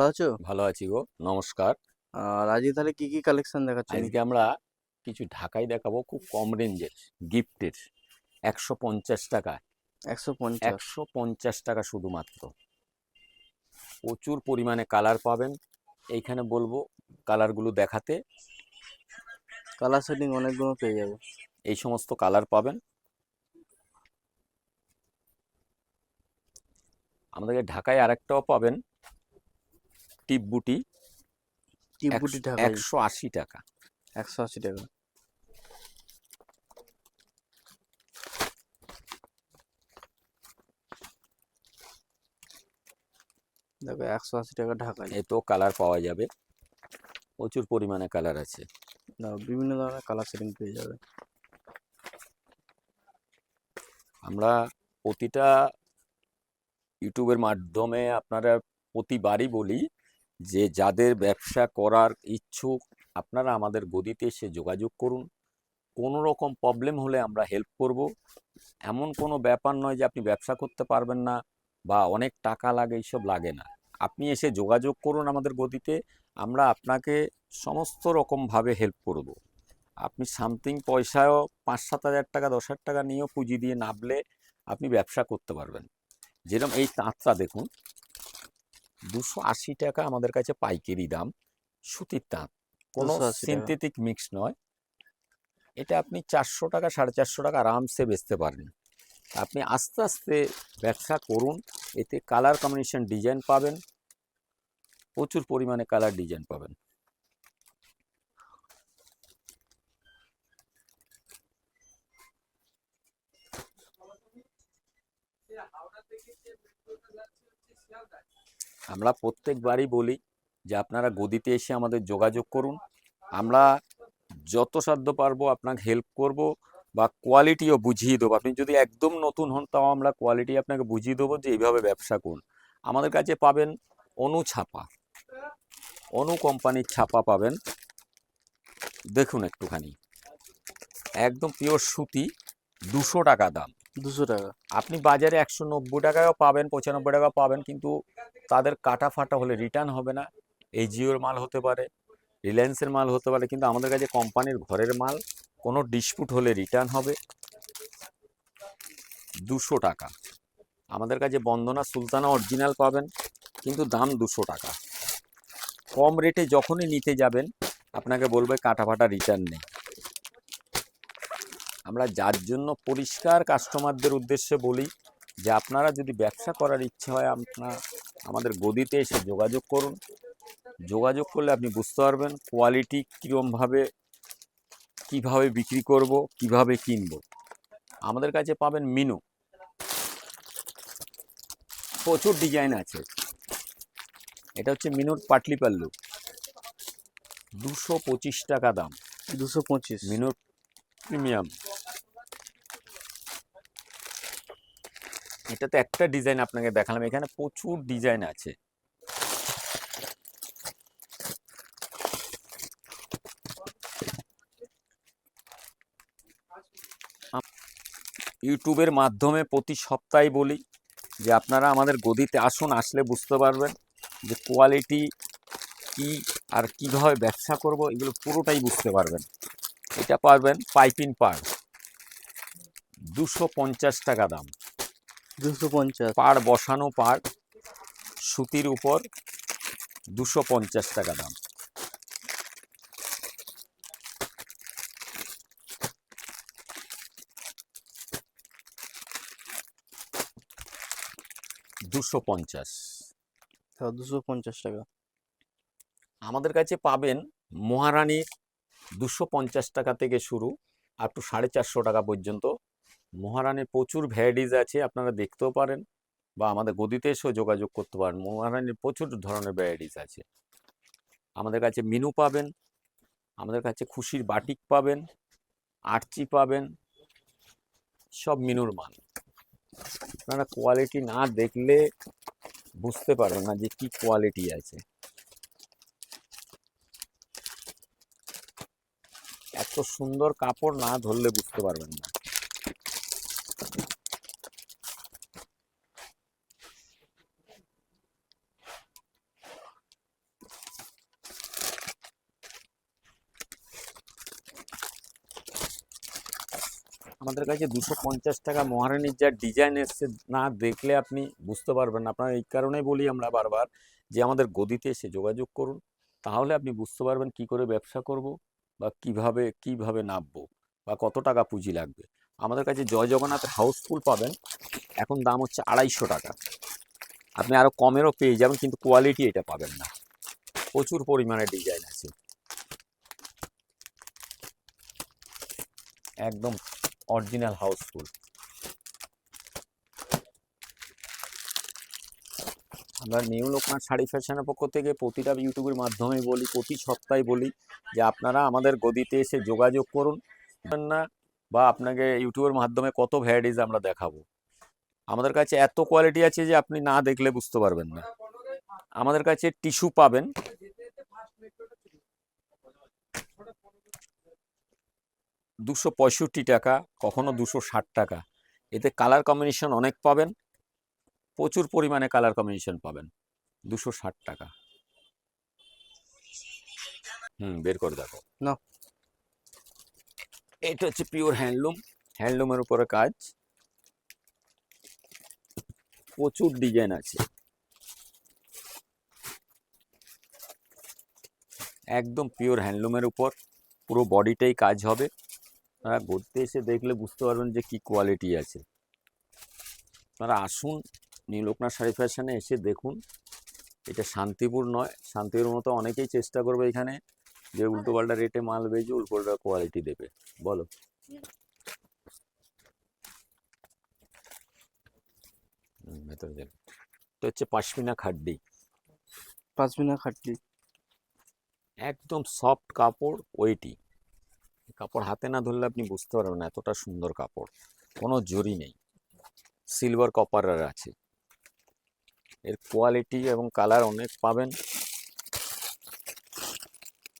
ভালো আছো? ভালো আছি গো, নমস্কার। আজকে তাহলে কি কি কালেকশন দেখাচ্ছ নি? আজকে আমরা কিছু ঢাকাই দেখাবো খুব কম রেঞ্জের গিফটের। ১৫০ টাকা, 150। ১৫০ টাকা শুধুমাত্র। প্রচুর পরিমাণে কালার পাবেন। এইখানে বলবো কালারগুলো দেখাতে। কালার সেটিং অনেকগুলো পেয়ে যাবে। এই সমস্ত কালার পাবেন। আমাদের ঢাকায় আরেকটাও পাবেন, টিপ বুটি। টিপবুটি ঢাকাই ১৮০ টাকা। 180 টাকা। দেখো 180 টাকা ঢাকাই। এতেও কালার পাওয়া যাবে, প্রচুর পরিমাণে কালার আছে। দেখো বিভিন্ন ধরনের কালার সেটিং পেয়ে যাবে। আমরা প্রতিটা ইউটিউবের মাধ্যমে আপনারা প্রতিবারই বলি যে যাদের ব্যবসা করার ইচ্ছুক আপনারা আমাদের গদিতে এসে যোগাযোগ করুন। কোনো রকম প্রবলেম হলে আমরা হেল্প করব। এমন কোনো ব্যাপার নয় যে আপনি ব্যবসা করতে পারবেন না বা অনেক টাকা লাগে, এইসব লাগে না। আপনি এসে যোগাযোগ করুন আমাদের গদিতে, আমরা আপনাকে সমস্ত রকমভাবে হেল্প করব। আপনি সামথিং পয়সাও ৫-৭ হাজার টাকা ১০,০০০ টাকা নিয়েও পুঁজি দিয়ে নামলে আপনি ব্যবসা করতে পারবেন। যেরকম এই তাঁতটা দেখুন, ২৮০ টাকা আমাদের কাছে পাইকারি দাম। সুতির তাঁত, কোনো 280 টাকা। সিনথেটিক মিক্স নয়। এটা আপনি ৪০০ টাকা ৪৫০ টাকা আরামসে বেচতে পারেন। আপনি আস্তে আস্তে ব্যবসা করুন, এতে কালার কম্বিনেশন ডিজাইন পাবেন, প্রচুর পরিমাণে কালার ডিজাইন পাবেন। আমরা প্রত্যেকবারই বলি যে আপনারা গদিতে এসে আমাদের যোগাযোগ করুন। আমরা যত সাধ্য পারবো আপনাকে হেল্প করব বা কোয়ালিটিও বুঝিয়ে দেবো। আপনি যদি একদম নতুন হন তাও আমরা কোয়ালিটি আপনাকে বুঝিয়ে দেবো যে এইভাবে ব্যবসা করুন। আমাদের কাছে পাবেন অনু ছাপা, অনু কোম্পানির ছাপা পাবেন। দেখুন একটুখানি, একদম পিওর সুতি, ২০০ টাকা দাম। 200 টাকা। আপনি বাজারে ১৯০ টাকায়ও পাবেন, ৯৫ টাকাও পাবেন, কিন্তু তাদের কাটা ফাটা হলে রিটার্ন হবে না। এই জিওর মাল হতে পারে, রিলায়েন্সের মাল হতে পারে, কিন্তু আমাদের কাছে কোম্পানির ঘরের মাল, কোনো ডিসপুট হলে রিটার্ন হবে। ২০০ টাকা। আমাদের কাছে বন্দনা সুলতানা অরিজিনাল পাবেন, কিন্তু দাম ২০০ টাকা। কম রেটে যখনই নিতে যাবেন আপনাকে বলবে কাটা ফাটা রিটার্ন নেই। আমরা যার জন্য পরিষ্কার কাস্টমারদের উদ্দেশ্যে বলি যে আপনারা যদি ব্যবসা করার ইচ্ছে হয় আপনার আমাদের গদিতে এসে যোগাযোগ করুন। যোগাযোগ করলে আপনি বুঝতে পারবেন কোয়ালিটি কীরকমভাবে, কিভাবে বিক্রি করব, কিভাবে কিনব। আমাদের কাছে পাবেন মিনু, প্রচুর ডিজাইন আছে। এটা হচ্ছে মিনুর পাটলি পাল্লু, ২২৫ টাকা দাম। 225। মিনুর প্রিমিয়াম। এটাতে একটা ডিজাইন আপনাকে দেখালাম, এখানে প্রচুর ডিজাইন আছে। ইউটিউবের মাধ্যমে প্রতি সপ্তাহে বলি যে আপনারা আমাদের গদিতে আসুন, আসলে বুঝতে পারবেন যে কোয়ালিটি কি আর কিভাবে ব্যবসা করব, এগুলো পুরোটাই বুঝতে পারবেন। এটা পারবেন পাইপিং পাড়, ২৫০ টাকা দাম। 250। পাড় বসানো পাড়, সুতির উপর, ২৫০ টাকা দাম। $250। 250 টাকা। আমাদের কাছে পাবেন মহারানীর, ২৫০ টাকা থেকে শুরু আপ টু ৪৫০ টাকা পর্যন্ত। মহারানীর প্রচুর ভ্যারাইটিস আছে, আপনারা দেখতেও পারেন বা আমাদের গদিতে এসেও যোগাযোগ করতে পারেন। মহারানীর প্রচুর ধরনের ভ্যারাইটিস আছে। আমাদের কাছে মিনু পাবেন, আমাদের কাছে খুশির বাটিক পাবেন, আরচি পাবেন, সব মিনুর মাল। আপনারা কোয়ালিটি না দেখলে বুঝতে পারবেন না যে কি কোয়ালিটি আছে। এত সুন্দর কাপড় না ধরলে বুঝতে পারবেন না। আমাদের কাছে 250 টাকা মহারানীর যা ডিজাইন এসছে, না দেখলে আপনি বুঝতে পারবেন না। আপনার এই কারণেই বলি আমরা বারবার যে আমাদের গদিতে এসে যোগাযোগ করুন, তাহলে আপনি বুঝতে পারবেন কি করে ব্যবসা করব বা কিভাবে নামবো বা কত টাকা পুঁজি লাগবে। আমাদের কাছে জয় জগন্নাথ হাউসফুল পাবেন, এখন দাম হচ্ছে 250 টাকা। আপনি আরও কমেরও পেয়ে যাবেন, কিন্তু কোয়ালিটি এটা পাবেন না। প্রচুর পরিমাণে ডিজাইন আছে, একদম অরিজিনাল হাউসফুল। আমরা নিউ লোকনাথ শাড়ি ফ্যাশনের পক্ষ থেকে প্রতিটা ইউটিউবের মাধ্যমে বলি, প্রতি সপ্তাহে বলি যে আপনারা আমাদের গদিতে এসে যোগাযোগ করুন না, বা আপনাকে ইউটিউবের মাধ্যমে কত ভ্যারাইটিস আমরা দেখাবো। আমাদের কাছে এত কোয়ালিটি আছে যে আপনি না দেখলে বুঝতে পারবেন না। আমাদের কাছে টিস্যু পাবেন, $265 কখনো 260 টাকা। এতে কালার কম্বিনেশন অনেক পাবেন, প্রচুর পরিমাণে কালার কম্বিনেশন পাবেন। 260 টাকা। বের করে দেখো না। এটা হচ্ছে পিওর হ্যান্ডলুম, হ্যান্ডলুমের উপরে কাজ, প্রচুর ডিজাইন আছে, একদম পিওর হ্যান্ডলুমের উপর পুরো বডিটাই কাজ হবে। আপনারা ঘুরতে এসে দেখলে বুঝতে পারবেন যে কি কোয়ালিটি আছে। আপনারা আসুন নিউ লোকনাথ শাড়ি ফ্যাশনে, এসে দেখুন। এটা শান্তিপুর নয়, শান্তিপুর মতো অনেকেই চেষ্টা করবে এখানে যে উল্টোপাল্টা রেটে মাল বেচে উল্টোপাল্টা কোয়ালিটি দেবে। বলো, ভেতরে যাবে। তো হচ্ছে পশমিনা খাড্ডি, পাঁচমিনা খাটলি। একদম সফট কাপড়, ওয়েটি কাপড়। হাতে না ধরলে আপনি বুঝতে পারবেন না, এতটা সুন্দর কাপড়, কোনো জরি নেই, সিলভার কপারের আছে। এর কোয়ালিটি এবং কালার অনেক পাবেন,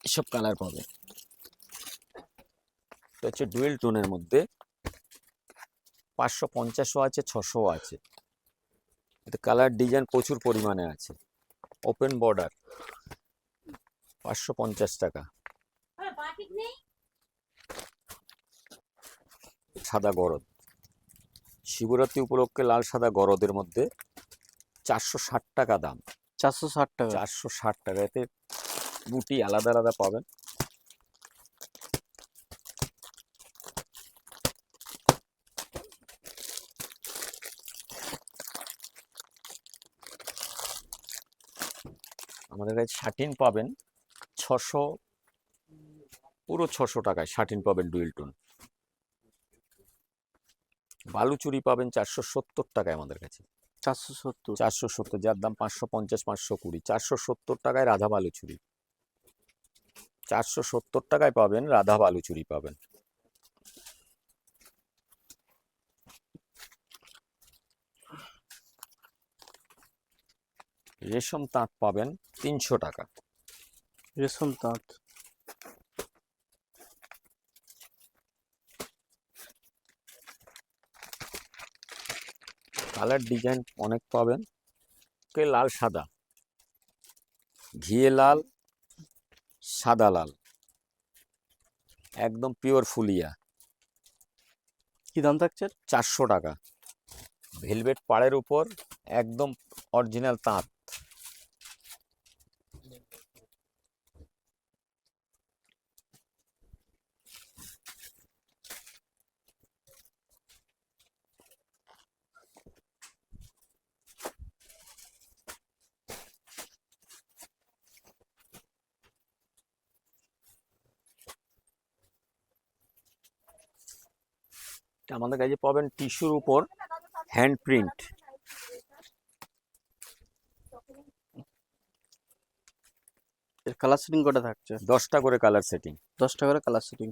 এসব কালার পাবেন। তো হচ্ছে ডুয়েল টোনের মধ্যে 550ও আছে, 600ও আছে। এতে কালার ডিজাইন প্রচুর পরিমাণে আছে। ওপেন বর্ডার, 550 টাকা। সাদা গরদ, শিবরাত্রি উপলক্ষে লাল সাদা গরদের মধ্যে 460 টাকা দাম। 460 টাকা। 460 টাকা। এতে বুটি আলাদা আলাদা পাবেন। আমাদের কাছে শাটিন পাবেন 600, পুরো 600 টাকায় শাটিন পাবেন ডুয়েল টোন। বালুচুরি পাবেন 470 টাকায় আমাদের কাছে। 470। 470, যার দাম 550, 520। 470 টাকায় রাধা বালুচুরি, 470 টাকায় পাবেন রাধা বালুচুরি পাবেন। রেশম তাঁত পাবেন 300 টাকা। রেশম তাঁত। কালার ডিজাইন অনেক পাবেন, লাল সাদা, ঘিয়ে লাল, সাদা লাল, একদম পিওর ফুলিয়া। কি দাম থাকছে? 400 টাকা। ভেলভেট পাড়ের উপর একদম অরিজিনাল তাঁত। আমাদের কাছে পাবেন টিস্যুর উপর হ্যান্ড প্রিন্ট। এর কালার সেটিং কটা থাকছে? 10টা করে কালার সেটিং। 10টা করে কালার সেটিং।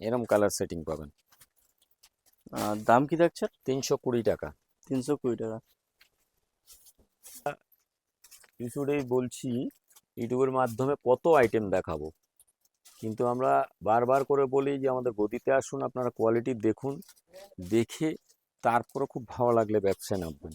এরম কালার সেটিং পাবেন। দাম কি থাকছে? 320 টাকা। 320 টাকা। কিছুটাই বলছি ইউটিউবের মাধ্যমে কত আইটেম দেখাবো, কিন্তু আমরা বারবার করে বলি যে আমাদের গদিতে আসুন, আপনারা কোয়ালিটি দেখুন, দেখে তারপরে খুব ভালো লাগলে ব্যবসায় নামবেন।